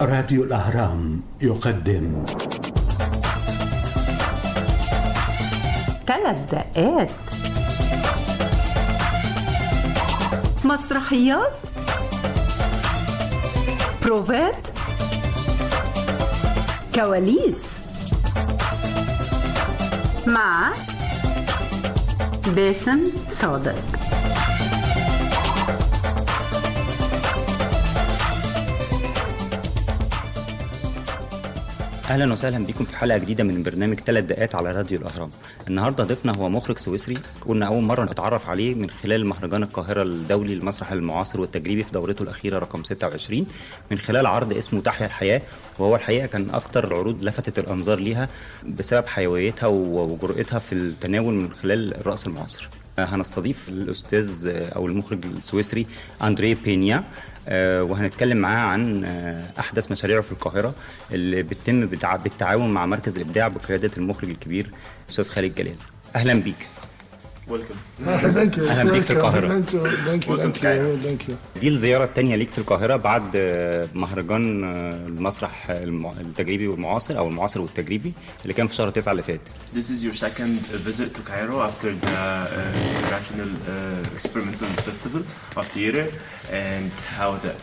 راديو الأهرام يقدم 3 دقات مسرحيات، بروفات، كواليس مع باسم صادق. اهلا وسهلا بكم في حلقه جديده من برنامج 3 دقات على راديو الأهرام. النهارده ضيفنا هو مخرج سويسري، كنا اول مره نتعرف عليه من خلال مهرجان القاهره الدولي للمسرح المعاصر والتجريبي في دورته الاخيره رقم 26 من خلال عرض اسمه تحيا الحياه، وهو الحقيقه كان اكتر العروض لفتت الانظار ليها بسبب حيويتها وجرأتها في التناول من خلال الرقص المعاصر. هنستضيف الاستاذ او المخرج السويسري أندريه بينيا، وهنتكلم معاه عن احدث مشاريعه في القاهره اللي بتتم بالتعاون مع مركز الابداع بقياده المخرج الكبير استاذ خلال. اهلا بيك. اهلا بيك في القاهره. دي الزياره الثانيه ليك في القاهره بعد مهرجان المسرح التجريبي والمعاصر او المعاصر والتجريبي اللي كان في شهر 9 اللي فات. This is your second visit to Cairo after the International Experimental Festival of Theater, and how is that?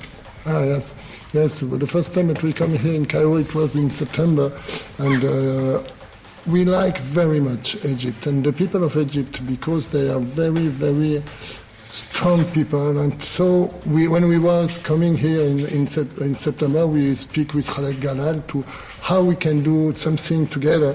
Yes. The first time that we come here in Cairo, it was in September, and we like very much Egypt and the people of Egypt because they are very, very strong people. And so when we was coming here in September, we speak with Khaleed to how we can do something together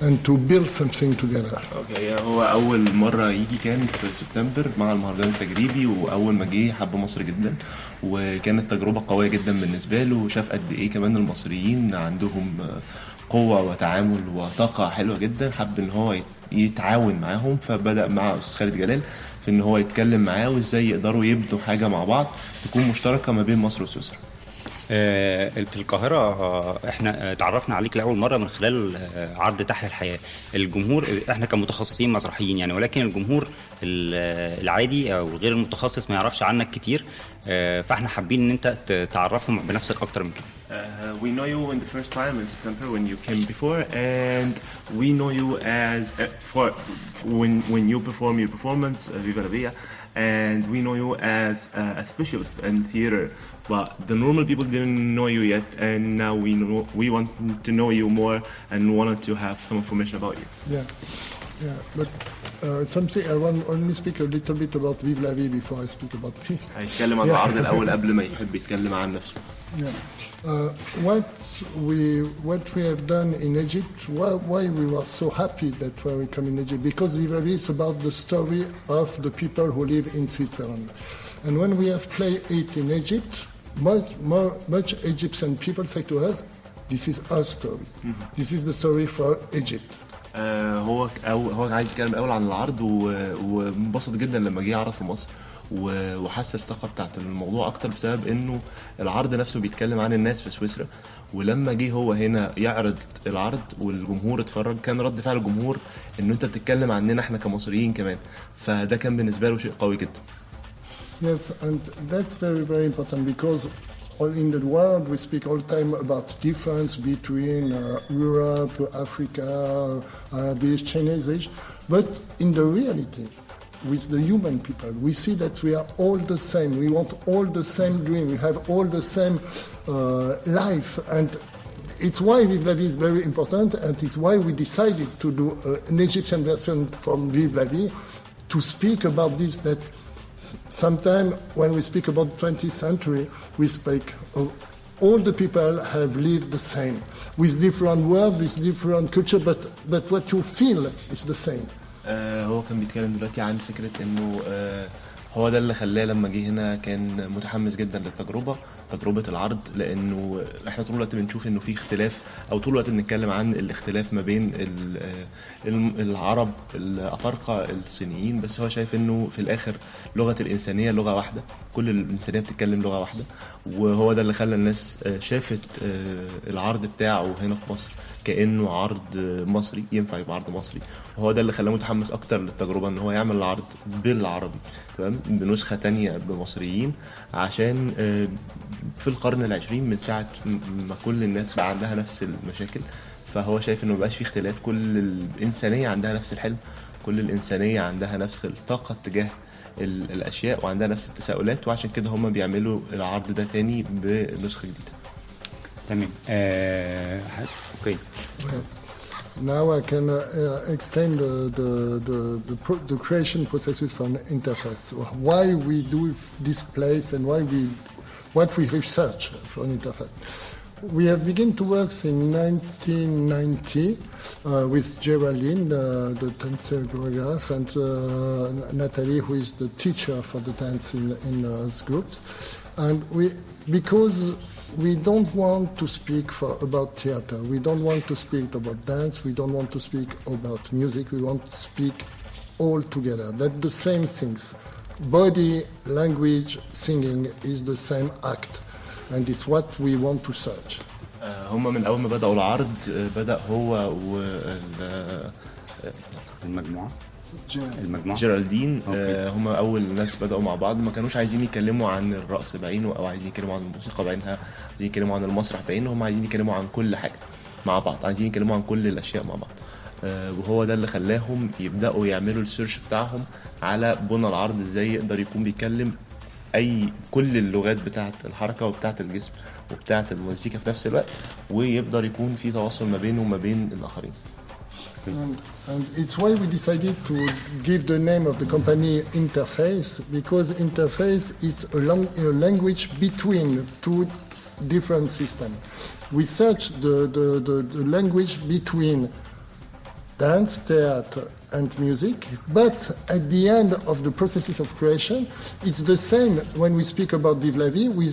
and to build something together. Okay, هو أول مرة يجي كان في سبتمبر مع المهرجان التجريبي، وأول ما جه حب مصر جدا وكانت تجربة قوية جدا بالنسبة له، وشاف قد إيه كمان المصريين عندهم قوة وتعامل وطاقة حلوة جدا. حب ان هو يتعاون معاهم، فبدأ مع أستاذ خالد في ان هو يتكلم معاه وازاي يقدروا يبدوا حاجة مع بعض تكون مشتركة ما بين مصر وسويسرا. في القاهرة احنا تعرفنا عليك لأول مرة من خلال عرض تحيا الحياة. الجمهور احنا كمتخصصين مسرحيين يعني، ولكن الجمهور العادي او غير المتخصص ما يعرفش عنك كتير، فاحنا حابين ان انت تعرفهم بنفسك اكتر من كده. We know you in the first time in September when you came before, and we know you as for when you perform your performance Viva la Villa, and we know you as a specialist in theater, but the normal people didn't know you yet, and now we want to know you more and wanted to have some information about you. Yeah, but something I want only speak a little bit about Viva la Vie before I speak about me. هيتكلم عن العرض الأول قبل ما يحب يتكلم عن نفسه. What we have done in Egypt, why we were so happy that when we come in Egypt, because Viva la Vie is about the story of the people who live in Switzerland, and when we have played it in Egypt, much Egyptian people say to us, this is our story. This is the story for Egypt. هو عايز يتكلم الاول عن العرض، وانبسط جدا لما جه عرض في مصر، وحس الطاقه بتاعت الموضوع اكتر بسبب انه العرض نفسه بيتكلم عن الناس في سويسرا. ولما جه هو هنا يعرض العرض والجمهور اتفرج، كان رد فعل الجمهور انه انت بتتكلم عننا احنا كمصريين كمان، فده كان بالنسبه له شيء قوي جدا. Yes, and that's very, very important because all in the world we speak all the time about difference between Europe, Africa, Arabic, Chinese, but in the reality, with the human people, we see that we are all the same. We want all the same dream. We have all the same life, and it's why Vive la Vie is very important, and it's why we decided to do an Egyptian version from Vive la Vie to speak about this. That's sometimes when we speak about the 20th century, we speak of all the people have lived the same, with different words, with different culture, but what you feel is the same. هو كان بيتكلم دلوقتي عن فكرة انه هو ده اللي خلاه لما جه هنا كان متحمس جدا تجربة العرض، لانه احنا طول الوقت بنشوف انه في اختلاف، او طول الوقت بنتكلم عن الاختلاف ما بين العرب الافارقه الصينيين، بس هو شايف انه في الاخر لغة الانسانية لغة واحدة، كل الانسانية بتتكلم لغة واحدة، وهو ده اللي خلى الناس شافت العرض بتاعه هنا في مصر كأنه عرض مصري، ينفع يبقى عرض مصري. وهو ده اللي خلاه متحمس اكتر للتجربة، ان هو يعمل العرض بالعربي تمام بنسخة تانية بمصريين، عشان في القرن العشرين من ساعة ما كل الناس بقى عندها نفس المشاكل، فهو شايف انه مبقاش فيه اختلاف، كل الإنسانية عندها نفس الحلم، كل الإنسانية عندها نفس الطاقة تجاه الأشياء، وعندها نفس التساؤلات، وعشان كده هم بيعملوا العرض ده تاني بنسخة جديدة. تمام. اوكي. Now I can explain the creation processes from interface. Why we do this place and what we research for an interface. We have begun to work in 1990 with Geraldine, the dancer choreographer, and Natalie, who is the teacher for the dance in those groups. And because we don't want to speak about theater, we don't want to speak about dance, we don't want to speak about music, we want to speak all together. That's the same things. Body, language, singing is the same act. And it's what we want to search. هم من أول ما بدأوا العرض بدأ هو المجموعة جيرالدين، هم أول ناس بدأوا مع بعض. ما كانوش عايزين يتكلموا عن الرقص بعينه، أو عايزين يتكلموا عن الموسيقى بعينها، عايزين يتكلموا عن المسرح بعينه، هم عايزين يتكلموا عن كل حاجة مع بعض، عايزين يتكلموا عن كل الأشياء مع بعض. وهو ده اللي خلاهم يبدأوا يعملوا السيرش بتاعهم على بنى العرض، ازاي يقدر يكون بيتكلم كل اللغات بتاعة الحركة وبتاعة الجسم وبتاعة المزيكا في نفس الوقت، ويقدر يكون في تواصل ما بينه وما بين الآخرين. And it's why we decided to give the name of the company Interface, because interface is a language between two different systems. We search the language between dance, theater, and music, but at the end of the processes of creation, it's the same. When we speak about Vive la Vie, we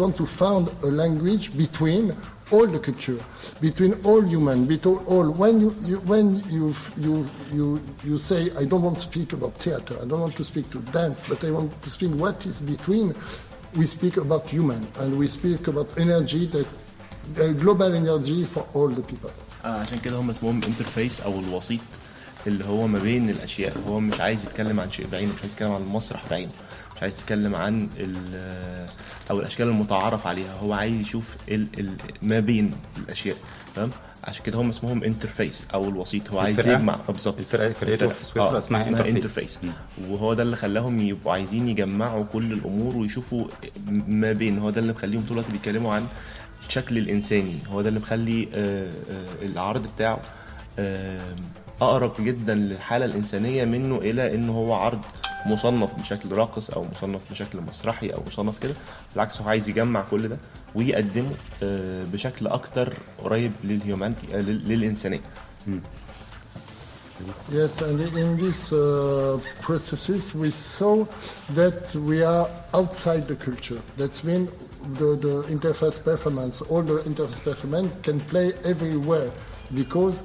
want to found a language between all the culture, between all human, between all. When you say, I don't want to speak about theater, I don't want to speak to dance, but I want to speak what is between. We speak about human, and we speak about energy, that global energy for all the people. عشان كده هم اسمهم انترفيس او الوسيط اللي هو ما بين الاشياء. هو مش عايز يتكلم عن شيء بعينه، مش عايز يتكلم عن المسرح بعينه، مش عايز يتكلم عن او الاشكال المتعارف عليها، هو عايز يشوف ما بين الاشياء. تمام. عشان كده هم اسمهم انترفيس او الوسيط. هو عايز يجمع بالظبط. الفرقه في سويسرى اسمها انترفيس. وهو ده اللي خلاهم يبقوا عايزين يجمعوا كل الامور ويشوفوا ما بين. هو ده اللي مخليهم طول الوقت بيتكلموا عن الشكل الإنساني. هو ده اللي مخلي العرض بتاعه أقرب جدا للحالة الإنسانية منه إلى إنه هو عرض مصنف بشكل راقص أو مصنف بشكل مسرحي أو مصنف كده. بالعكس هو عايز يجمع كل ده ويقدمه بشكل أكتر قريب للإنسانية. Yes, and in this processes we saw that we are outside the culture. That's mean the interface performance, all the interface performance can play everywhere, because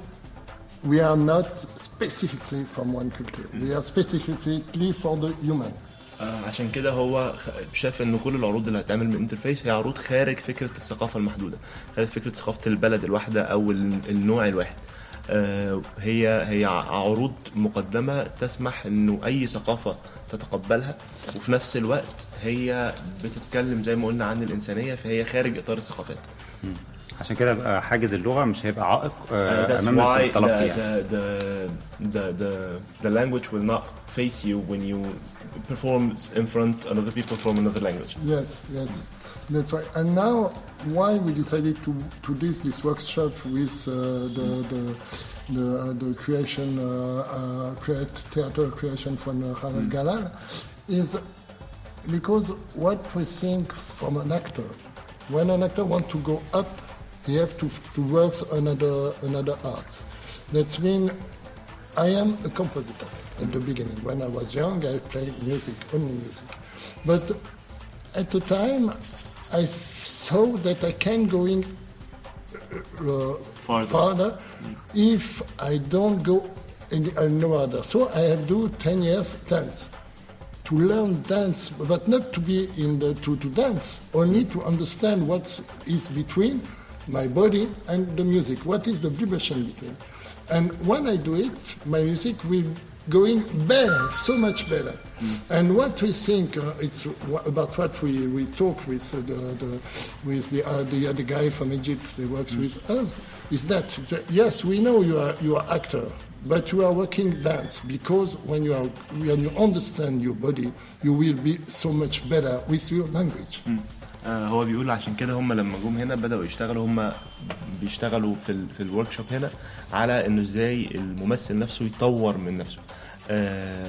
we are not specifically from one culture. We are specifically for the human. عشان كده هو شاف ان كل العروض اللي هتعمل من انترفيس هي عروض خارج فكرة الثقافة المحدودة، خارج فكرة ثقافة البلد الواحدة او النوع الواحد. هي عروض مقدمة تسمح انه اي ثقافة تتقبلها، وفي نفس الوقت هي بتتكلم زي ما قلنا عن الإنسانية، فهي خارج إطار الثقافات. عشان كده حاجز اللغة مش هيبقى عائق أمام التلقي. The language will not face you when you perform in front of other people from another language. Yes, that's right. And now, why we decided to do this workshop with the creation, theater creation from Khal is because what we think from an actor. When an actor wants to go up, he has to work another arts. That's mean I am a compositor at the beginning. When I was young, I played music, only music. But at the time, I saw that I can go in farther if I don't go in no other. So I have do 10 years dance. To learn dance, but not to be to dance, only to understand what is between, my body and the music. What is the vibration between? And when I do it, my music will going better, so much better. And what we think it's about what we talk with the other guy from Egypt that works with us is that yes, we know you are actor, but you are working dance, because when you understand your body, you will be so much better with your language. هو بيقول عشان كده هم لما جم هنا بدأوا يشتغلوا، هم بيشتغلوا في الورك شوب هنا على انه ازاي الممثل نفسه يطور من نفسه.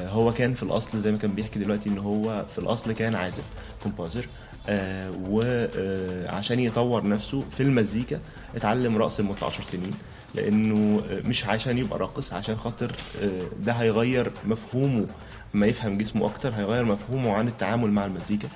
هو كان في الاصل زي ما كان بيحكي دلوقتي ان هو في الاصل كان عازف كومبوزر، وعشان يطور نفسه في المزيكا اتعلم رقص لمدة 10 سنين، لانه مش عشان يبقى راقص، عشان خاطر ده هيغير مفهومه لما يفهم جسمه اكتر، هيغير مفهومه عن التعامل مع المزيكا.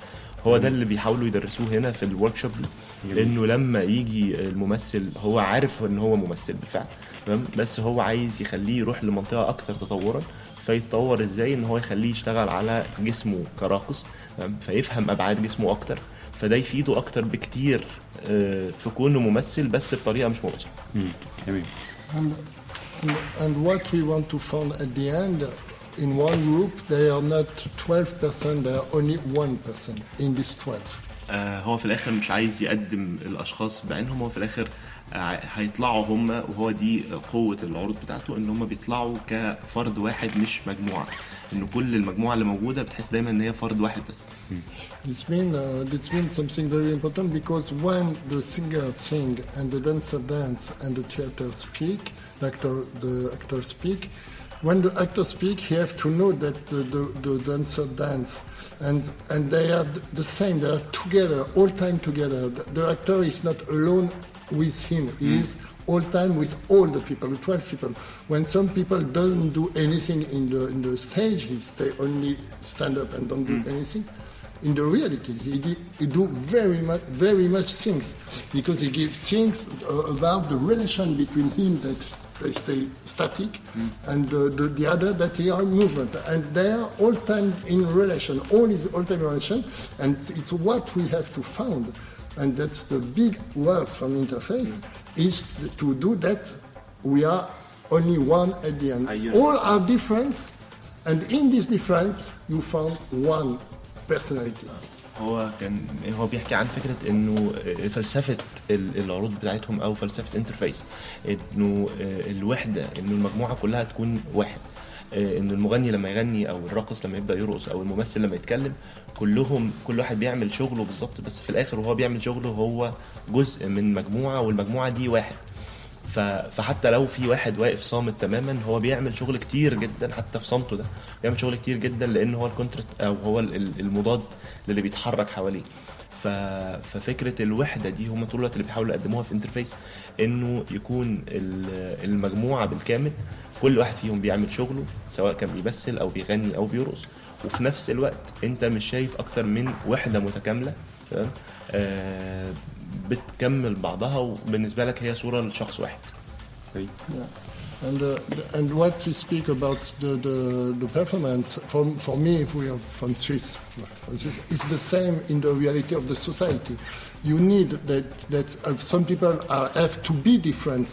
هو ده اللي بيحاولوا يدرسوه هنا في الورك شوب دي، لانه لما يجي الممثل هو عارف ان هو ممثل بالفعل، تمام، بس هو عايز يخليه يروح لمنطقه اكثر تطورا، فيتطور ازاي ان هو يخليه يشتغل على جسمه كراقص، تمام، فيفهم ابعاد جسمه اكتر، فده يفيده اكتر بكتير في كونه ممثل بس بطريقه مش مباشره. تمام. And what we want to find at the end, in one group, they are not 12%, they are only 1% in this 12. هو في الاخر مش عايز يقدم الاشخاص بعينهم، هو في الاخر هيطلعوا هم، وهو دي قوة العروض بتاعته، ان هم بيطلعوا كفرد واحد مش مجموعة، انه كل المجموعة اللي موجودة بتحس دايما ان هي فرد واحد بس. This means something very important, because when the singer sing and the dancer dance and the theater speak, the actor speak, when the actor speak, he have to know that the dancer dance, and they are the same. They are together, all time together. The actor is not alone with him. He is all time with all the people, 12 people. When some people don't do anything in the stage, they only stand up and don't do anything. In the reality, he do very much things, because he gives things about the relation between him that they stay static, and the other that they are movement, and they are all time in relation. All is all time relation, and it's what we have to find, and that's the big work from interface, is to do that. We are only one at the end. All are different, and in this difference, you found one personality. هو بيحكي عن فكرة انه فلسفة العروض بتاعتهم او فلسفة انترفيس، انه الوحدة، انه المجموعة كلها تكون واحد، انه المغني لما يغني او الراقص لما يبدأ يرقص او الممثل لما يتكلم، كل واحد بيعمل شغله بالظبط، بس في الاخر وهو بيعمل شغله هو جزء من مجموعة، والمجموعة دي واحد. فحتى لو في واحد واقف صامت تماما، هو بيعمل شغل كتير جدا، حتى في صمته ده بيعمل شغل كتير جدا، لان هو الكونتراست او هو المضاد اللي بيتحرك حواليه. ففكرة الوحدة دي هم طول الوقت اللي بيحاولوا يقدموها في انترفيس، انه يكون المجموعة بالكامل كل واحد فيهم بيعمل شغله، سواء كان بيمثل او بيغني او بيرقص، وفي نفس الوقت انت مش شايف اكتر من وحدة متكاملة، تمام، بتكمل بعضها، وبالنسبة لك هي صورة لشخص واحد. And what we speak about the performance, for me, if we are from Swiss, it's the same in the reality of the society. You need that some people have to be different,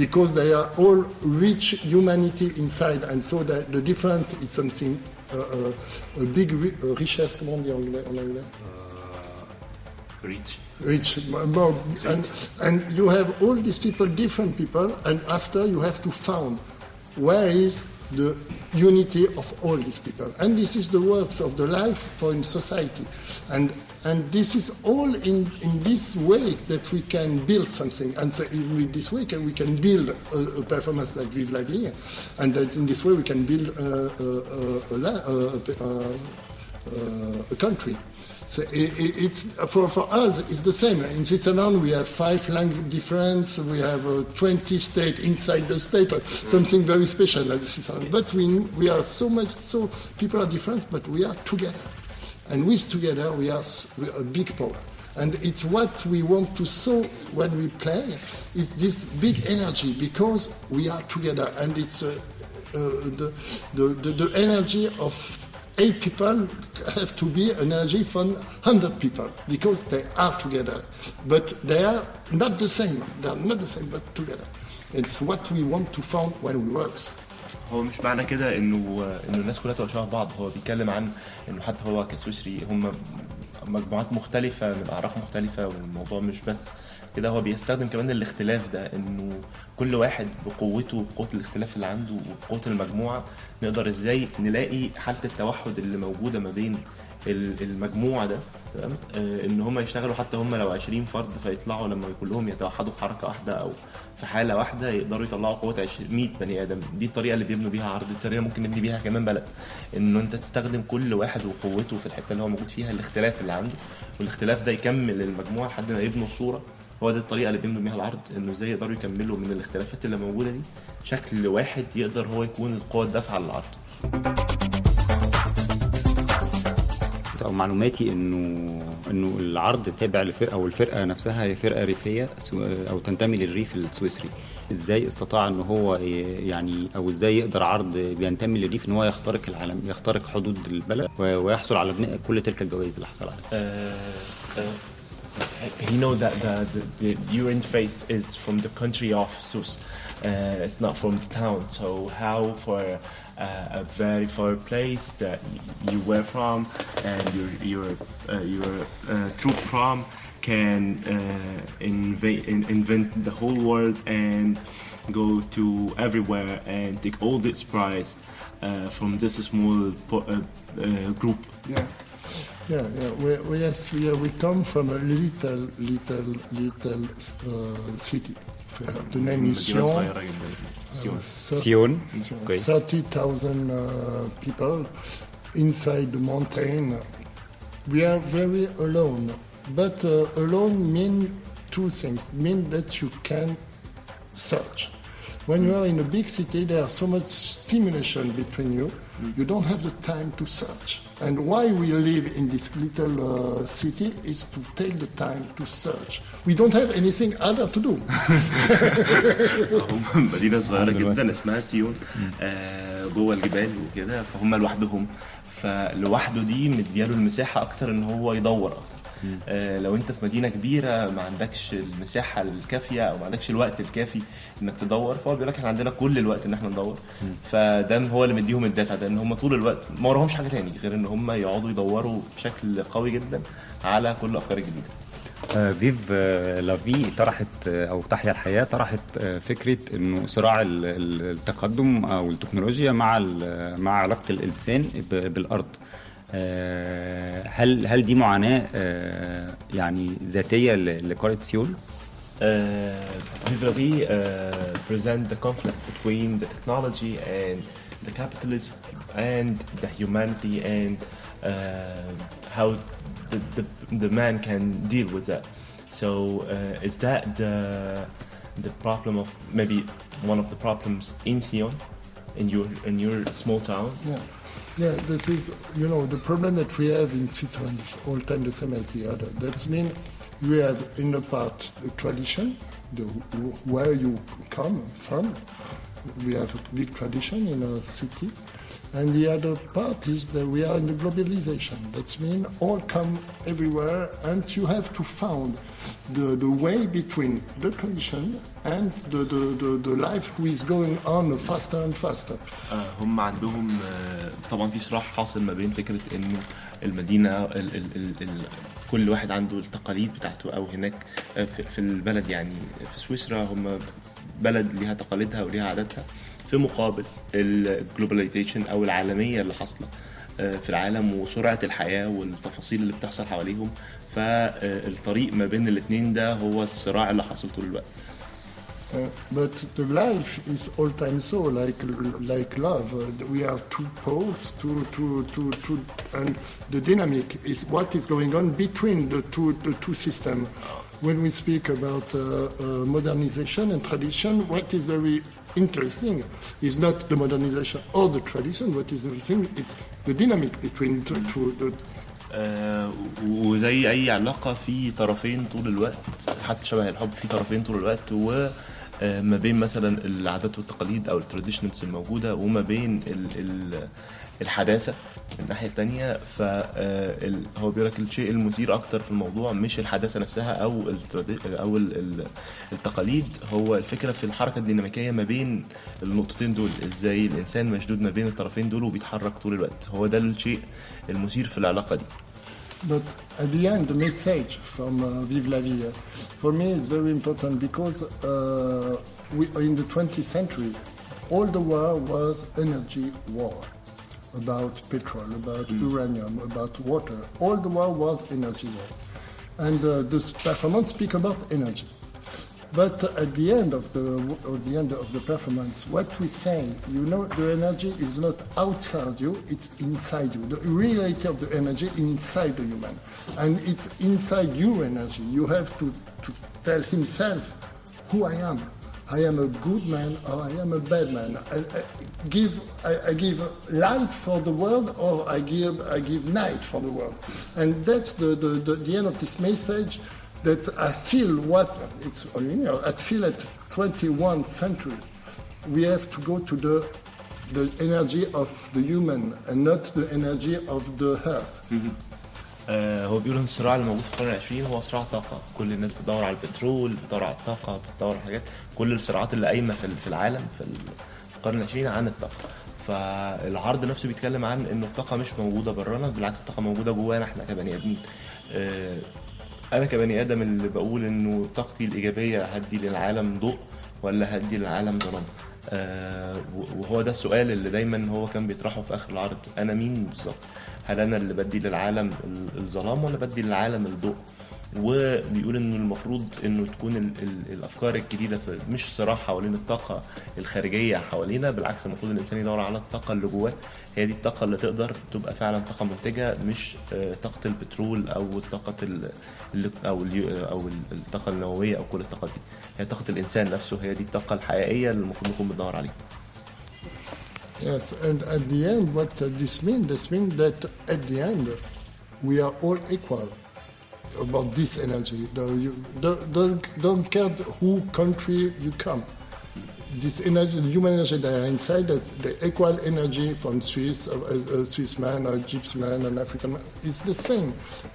because they are all rich humanity inside, and so that the difference is something a big richesse. Comment on dit en anglais? Rich, and you have all these people, different people, and after you have to find where is the unity of all these people, and this is the works of the life for in society, and this is all in this way that we can build something, and so with this way we can build a performance like Vive la Vie, and that in this way we can build a country. So it's for us it's the same. In Switzerland we have 5 language difference, we have 20 states inside the state, something very special like Switzerland. But we are so people are different, but we are together, and with together we are a big power. And it's what we want to show when we play. It's this big energy, because we are together, and it's the energy of 8 people have to be an energy from 100 people because they are together, but they are not the same. They are not the same, but together. It's what we want to find when we work. هو مش معنى كده انه الناس كلها تبقى شبه بعض. هو بيتكلم عن انه حتى هو كسويسري هم مجموعات مختلفة من أعراق مختلفة، والموضوع مش بس كده. هو بيستخدم كمان الاختلاف ده، انه كل واحد بقوته، بقوة الاختلاف اللي عنده وبقوة المجموعة، نقدر ازاي نلاقي حالة التوحد اللي موجودة ما بين المجموعة ده. تمام. ان هم يشتغلوا حتى هم لو 20 فرد، فيطلعوا لما كلهم يتوحدوا في حركة واحدة او في حالة واحدة يقدروا يطلعوا قوة 100 بني آدم. دي الطريقة اللي بيبنوا بيها عرض. الطريقة ممكن نبني بيها كمان بلد، انه انت تستخدم كل واحد وقوته في الحتة اللي هو موجود فيها، الاختلاف اللي عنده، والاختلاف ده يكمل المجموعة لحد ما يبنوا الصورة. هو ده الطريقة اللي بيبنوا بيها العرض، انه ازاي يقدروا يكملوا من الاختلافات اللي موجودة دي شكل واحد يقدر هو يكون القوة الدافعة للعرض. او معلوماتي انه العرض تابع لفرقه، والفرقه نفسها هي فرقه ريفيه او تنتمي للريف السويسري. ازاي استطاع ان هو يعني، او ازاي يقدر عرض بينتمي للريف ان هو يخترق العالم، يخترق حدود البلد ويحصل على بناء كل تلك الجوائز اللي حصل عليها؟ You know that your interface is from the country of Sus. It's not from the town. So how for a very far place that you were from and your troop from can invent the whole world and go to everywhere and take all this prize from this small group? We come from a little city. The name is Sion. 30,000 people inside the mountain. We are very alone, but alone means two things. Mean that you can search. When you are in a big city, there is so much stimulation between you. You don't have the time to search. And why we live in this little city is to take the time to search. We don't have anything other to do. هم مدينة صغيرة جدا اسمها سيون، جوه الجبال وكده، فهم لوحدهم. فلوحده دي مدياله المساحة أكتر إن هو يدور أكتر. لو انت في مدينة كبيرة ما عندكش المساحة الكافية او ما عندكش الوقت الكافي انك تدور، فهو بيقول لك احنا عندنا كل الوقت ان احنا ندور. فده هو اللي مديهم الدافع ده، ان هم طول الوقت ما وراهمش حاجة تاني غير ان هم يقعدوا يدوروا بشكل قوي جدا على كل الافكار الجديدة. فيف لافي طرحت او تحيا الحياة طرحت فكرة انه صراع التقدم او التكنولوجيا مع علاقة الانسان بالارض. هل دي معاناة يعني ذاتية لقارة سيول؟ Viveri present the conflict between the technology and the capitalism and the humanity and how the man can deal with that. So is that the problem of maybe one of the problems in Sion, in your small town? Yeah, this is, the problem that we have in Switzerland is all time the same as the other. That means you have in the part the tradition, where you come from. We have a big tradition in our city. And the other part is that we are in the globalization. That means all come everywhere, and you have to find the way between the tradition and the life who is going on faster and faster. هم عندهم طبعا في صراع حاصل ما بين فكرة انه المدينة كل واحد عنده التقاليد بتاعته، او هناك في البلد يعني في سويسرا هم بلد ليها تقاليدها وليها عاداتها، في مقابل الجلوباليزيشن او العالميه اللي حاصله في العالم وسرعه الحياه والتفاصيل اللي بتحصل حواليهم. فالطريق ما بين الاثنين ده هو الصراع اللي حاصل طول الوقت. But the life is all time so like love. We are two poles, and the dynamic is what is going on between the two systems. When we speak about modernization and tradition, what is very interesting is not the modernization or the tradition. What is the thing? It's the dynamic between the وزي اي علاقه في طرفين طول الوقت، حتى شبه الحب في طرفين طول الوقت، ما بين مثلا العادات والتقاليد او التراديشنالز الموجوده وما بين الحداثه من الناحيه الثانيه. فهو بيقول لك الشيء المثير اكتر في الموضوع مش الحداثه نفسها او التقاليد، هو الفكره في الحركه الديناميكيه ما بين النقطتين دول، ازاي الانسان مشدود ما بين الطرفين دول وبيتحرك طول الوقت. هو ده الشيء المثير في العلاقه دي. But at the end, the message from Vive la Vie, for me, is very important because in the 20th century, all the war was energy war, about petrol, about uranium, about water. All the war was energy war. And this performance speak about energy. But at the end of the performance, what we say, you know, the energy is not outside you, it's inside you. The reality of the energy inside the human. And it's inside your energy. You have to tell himself who I am. I am a good man or I am a bad man. I give light for the world or I give night for the world. And that's the end of this message. That I feel I feel at 21st century, we have to go to the energy of the human and not the energy of the earth. هو بيقول ان الصراع الموجود في القرن العشرين هو صراع طاقه. كل الناس بتدور على البترول، بتدور على الطاقه، بتدور على حاجات. كل الصراعات اللي قايمه في العالم في القرن العشرين عن الطاقه. فالعرض نفسه بيتكلم عن انه الطاقه مش موجوده برانا، بالعكس الطاقه موجوده جوانا احنا كبني ادمين. انا كبني ادم اللي بقول انه طاقتي الايجابيه هدي للعالم ضوء ولا هدي للعالم ظلام. وهو ده السؤال اللي دايما هو كان بيطرحه في اخر العرض، انا مين بالظبط؟ هل انا اللي بدي للعالم الظلام ولا بدي للعالم الضوء؟ وبيقول انه المفروض انه تكون الافكار الجديده مش صراع حوالين الطاقه الخارجيه حوالينا، بالعكس المفروض الانسان يدور على الطاقه اللي جواه. هي دي الطاقه اللي تقدر تبقى فعلا طاقه منتجه، مش طاقه البترول او الطاقه او الطاقه النوويه او كل الطاقات دي. هي طاقه الانسان نفسه، هي دي الطاقه الحقيقيه اللي المفروض نكون بندور عليها. Yes, and at the end, what this means? This means that at the end, we are all equal about this energy. Don't care who country you come. This energy, the human energy that are inside, the equal energy from Swiss man, or Egyptian man, and African man, it's the same.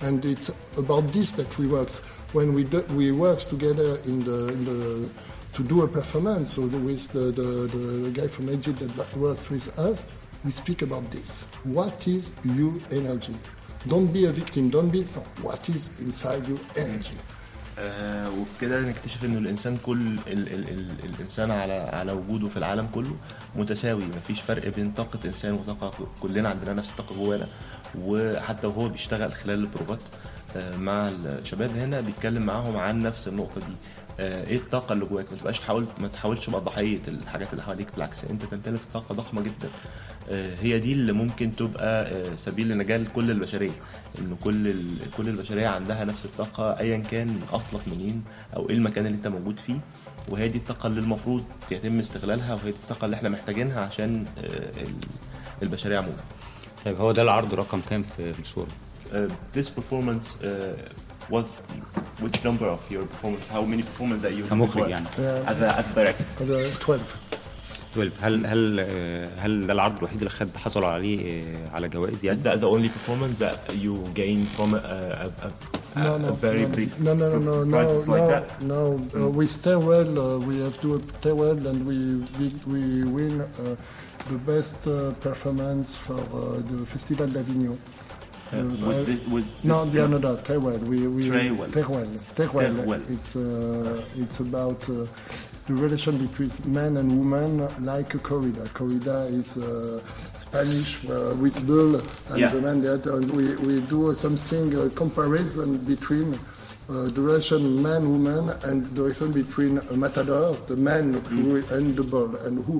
And it's about this that we work. When we work together to do a performance, so with the guy from Egypt that works with us, we speak about this. What is your energy? Don't be a victim, don't be what is inside your energy. وبكده نكتشف انه الانسان الانسان على وجوده في العالم كله متساوي، مفيش فرق بين طاقه انسان وطاقه. كلنا عندنا نفس الطاقه جوانا. وحتى وهو بيشتغل خلال البروفات مع الشباب هنا بيتكلم معاهم عن نفس النقطه دي. ايه الطاقه اللي جواك؟ ما تحاولش تبقى ضحيه الحاجات اللي حواليك، بالعكس انت تمتلك طاقه ضخمه جدا. هي دي اللي ممكن تبقى سبيل لنجاة كل البشريه، انه كل البشريه عندها نفس الطاقه ايا كان اصلك منين او ايه المكان اللي انت موجود فيه. وهي دي الطاقه اللي المفروض يتم استغلالها، وهي دي الطاقه اللي احنا محتاجينها عشان البشريه عموما. طيب هو ده العرض رقم كام في مشوار؟ This performance which number of your performance? How many performances that you have كمخرج يعني as a director? 12. هل ده العرض الوحيد اللي حصلوا عليه على جوائز يعني؟ The only performance that you gained from a very big prizes like that? No. We stay well. We have to stay well, and we win the best performance for the Festival d'Avignon. The another Terwell. Terwell. It's about the relation between man and woman, like a corrida. Corrida is Spanish with bull and the man. We do something comparison between the relation man-woman and the relation between a matador, the man and the bull, and who.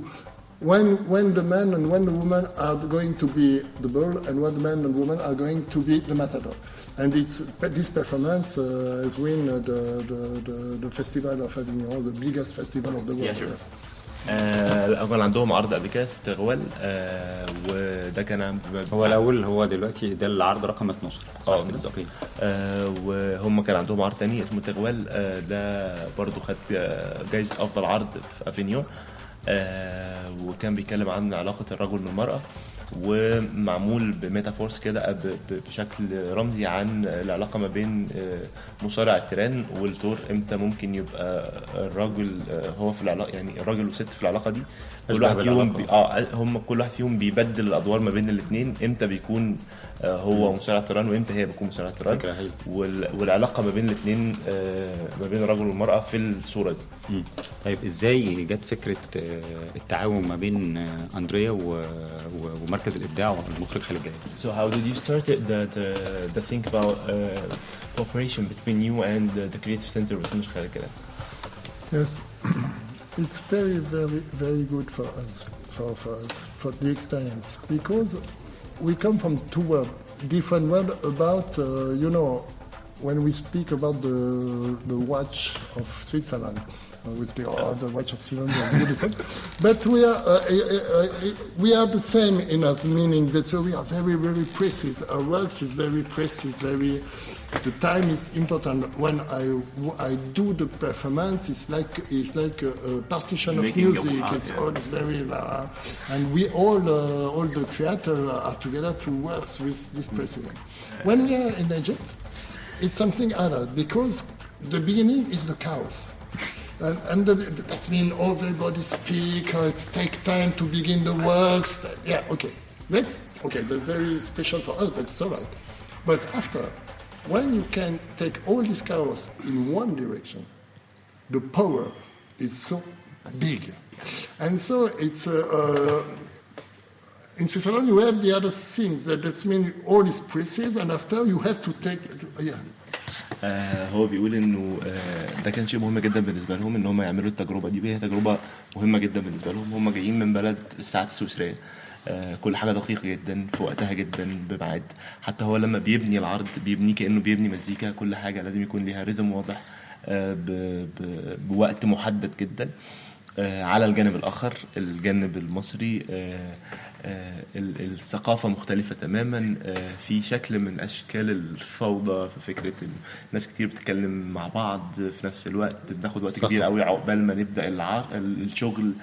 When the man and when the woman are going to be the bull, and when the man and woman are going to be the matador, and this performance has won the festival of Avignon, the biggest festival of the world. Yeah, sure. الأول عندهم عرض قبل كده في التغوال، وده كان هو الأول، هو دلوقتي ده العرض رقم 12. بالظبط. وهم كان عندهم عرض تاني اسمه تغوال، ده برضو خد جايزة أفضل عرض في أفينيون، وكان بيتكلم عن علاقة الرجل بالمرأة، ومعمول بميتافورس كده بشكل رمزي عن العلاقة ما بين مصارع التيران والثور. امتى ممكن يبقى الراجل هو في العلاقة، يعني الراجل والست في العلاقة دي كل واحد فيهم هم كل واحد فيهم بيبدل الأدوار ما بين الاثنين. امتى بيكون هو مصارع التيران وامتى هي بتكون مصارع التيران، والعلاقة ما بين الاثنين ما بين الرجل والمرأة في الصورة دي. طيب ازاي جت فكرة التعاون ما بين أندريه ومركز الإبداع والمخرج خلال؟ So how did you start the think about cooperation between you and the creative center with خلال? Yes, it's very, very, very good for us, for the experience, because we come from two different worlds about, when we speak about the watch of Switzerland, with the watch of Switzerland are beautiful, but we are the same in us, meaning that we are very, very precise. Our works is very precise, the time is important. When I do the performance, it's like a partition of music. It's all very, and we all the creators are together to work with this precision. When we are in Egypt, it's something other, because the beginning is the chaos. And that means everybody speak, it takes time to begin the works. That's very special for us, but it's all right. But after, when you can take all this chaos in one direction, the power is so big. And so it's in Switzerland you have the other things that means all is precise, and after you have to take هو بيقول انه ده كان شيء مهم جدا بالنسبه لهم ان هم يعملوا التجربه دي. هي تجربه مهمه جدا بالنسبه لهم. هم جايين من بلد الساعات السويسريه، كل حاجه دقيقه جدا في وقتها جدا بميعاد. حتى هو لما بيبني العرض بيبنيه كانه بيبني مزيكا، كل حاجه لازم يكون ليها ريتم واضح بوقت محدد جدا. على الجانب الآخر الجانب المصري الثقافة مختلفة تماما، في شكل من أشكال الفوضى، في فكرة الناس كتير بتتكلم مع بعض في نفس الوقت، بناخد وقت كبير قوي عقبال ما نبدأ الشغل.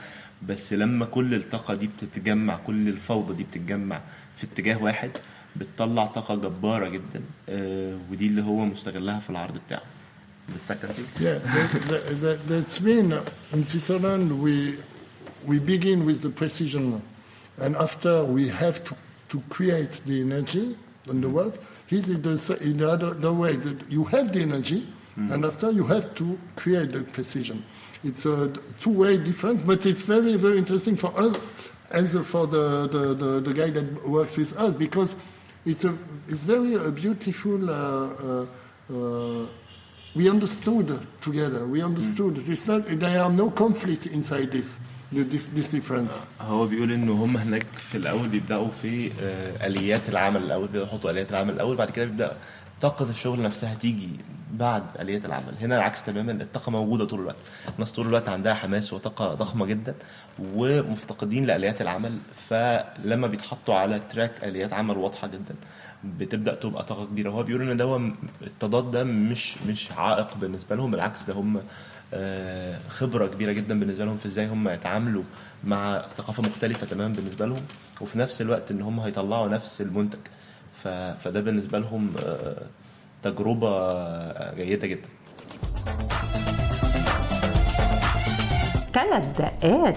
بس لما كل الطاقة دي بتتجمع، كل الفوضى دي بتتجمع في اتجاه واحد، بتطلع طاقة جبارة جدا، ودي اللي هو مستغلها في العرض بتاعه. Yeah, that's mean in Switzerland we begin with the precision, and after we have to create the energy on the work. This is the way that you have the energy, and after you have to create the precision. It's a two-way difference, but it's very, very interesting for us as for the guy that works with us, because it's very beautiful. We understood together. We understood. It's not. There are no conflict inside this difference. هو بيقول إنه هم هناك في الأول بيبدأوا في آليات العمل الأول، بيحطوا آليات العمل الأول، بعد كده بيبدأ طاقة الشغل نفسها تيجي بعد آليات العمل. هنا العكس تماما، الطاقة موجودة طول الوقت، الناس طول الوقت عندها حماس وطاقة ضخمة جدا، ومفتقدين لآليات العمل. فلما بيتحطوا على تراك آليات عمل واضحة جدا، بتبدأ تبقى طاقة كبيرة. هو بيقول إن ده التضاد ده مش عائق بالنسبة لهم، بالعكس ده هم خبرة كبيرة جدا بالنسبة لهم في ازاي هم يتعاملوا مع ثقافة مختلفة تماما بالنسبة لهم، وفي نفس الوقت ان هم هيطلعوا نفس المنتج. فده بالنسبة لهم تجربة جيدة جدا. 3 دقات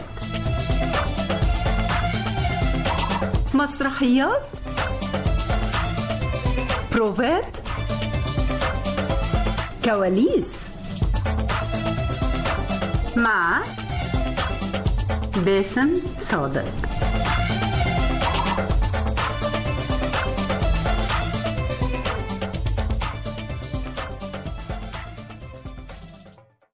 مسرحيات، بروفات، كواليس، مع باسم صادق.